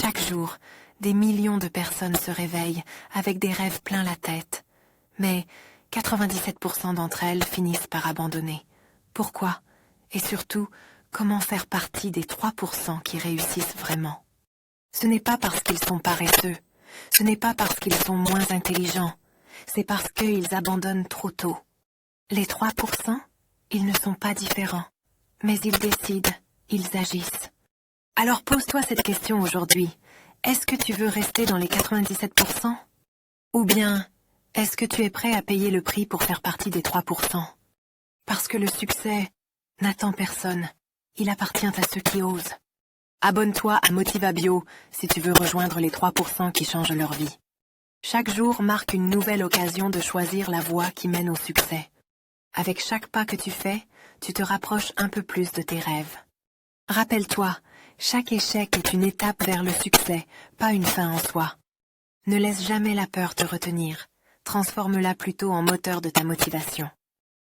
Chaque jour, des millions de personnes se réveillent avec des rêves plein la tête. Mais 97% d'entre elles finissent par abandonner. Pourquoi? Et surtout, comment faire partie des 3% qui réussissent vraiment? Ce n'est pas parce qu'ils sont paresseux, ce n'est pas parce qu'ils sont moins intelligents, c'est parce qu'ils abandonnent trop tôt. Les 3%, ils ne sont pas différents, mais ils décident, ils agissent. Alors pose-toi cette question aujourd'hui. Est-ce que tu veux rester dans les 97%? Ou bien, est-ce que tu es prêt à payer le prix pour faire partie des 3%? Parce que le succès n'attend personne. Il appartient à ceux qui osent. Abonne-toi à Motivabio si tu veux rejoindre les 3% qui changent leur vie. Chaque jour marque une nouvelle occasion de choisir la voie qui mène au succès. Avec chaque pas que tu fais, tu te rapproches un peu plus de tes rêves. Rappelle-toi, chaque échec est une étape vers le succès, pas une fin en soi. Ne laisse jamais la peur te retenir. Transforme-la plutôt en moteur de ta motivation.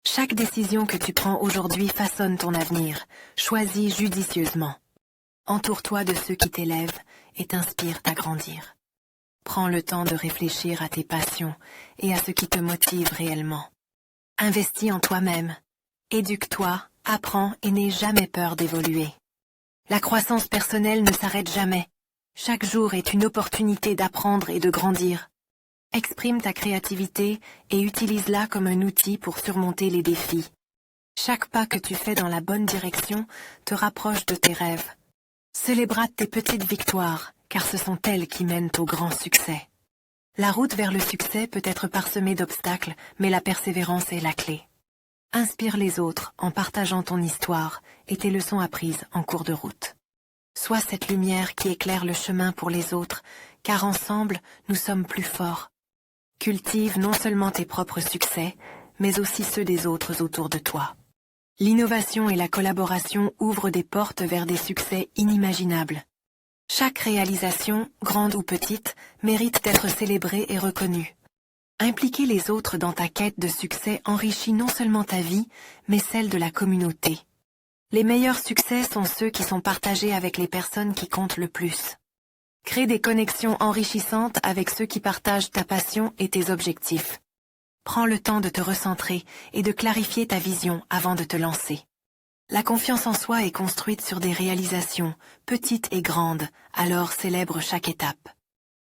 Chaque décision que tu prends aujourd'hui façonne ton avenir. Choisis judicieusement. Entoure-toi de ceux qui t'élèvent et t'inspirent à grandir. Prends le temps de réfléchir à tes passions et à ce qui te motive réellement. Investis en toi-même. Éduque-toi, apprends et n'aie jamais peur d'évoluer. La croissance personnelle ne s'arrête jamais. Chaque jour est une opportunité d'apprendre et de grandir. Exprime ta créativité et utilise-la comme un outil pour surmonter les défis. Chaque pas que tu fais dans la bonne direction te rapproche de tes rêves. Célèbre tes petites victoires, car ce sont elles qui mènent au grand succès. La route vers le succès peut être parsemée d'obstacles, mais la persévérance est la clé. Inspire les autres en partageant ton histoire et tes leçons apprises en cours de route. Sois cette lumière qui éclaire le chemin pour les autres, car ensemble, nous sommes plus forts. Cultive non seulement tes propres succès, mais aussi ceux des autres autour de toi. L'innovation et la collaboration ouvrent des portes vers des succès inimaginables. Chaque réalisation, grande ou petite, mérite d'être célébrée et reconnue. Impliquer les autres dans ta quête de succès enrichit non seulement ta vie, mais celle de la communauté. Les meilleurs succès sont ceux qui sont partagés avec les personnes qui comptent le plus. Crée des connexions enrichissantes avec ceux qui partagent ta passion et tes objectifs. Prends le temps de te recentrer et de clarifier ta vision avant de te lancer. La confiance en soi est construite sur des réalisations, petites et grandes, alors célèbre chaque étape.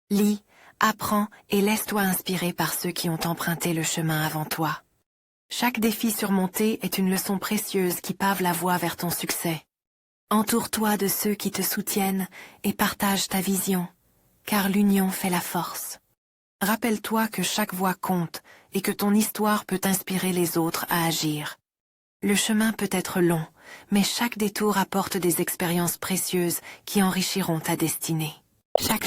Lis, apprends et laisse-toi inspirer par ceux qui ont emprunté le chemin avant toi. Chaque défi surmonté est une leçon précieuse qui pave la voie vers ton succès. Entoure-toi de ceux qui te soutiennent et partagent ta vision, car l'union fait la force. Rappelle-toi que chaque voix compte et que ton histoire peut inspirer les autres à agir. Le chemin peut être long, mais chaque détour apporte des expériences précieuses qui enrichiront ta destinée. Chaque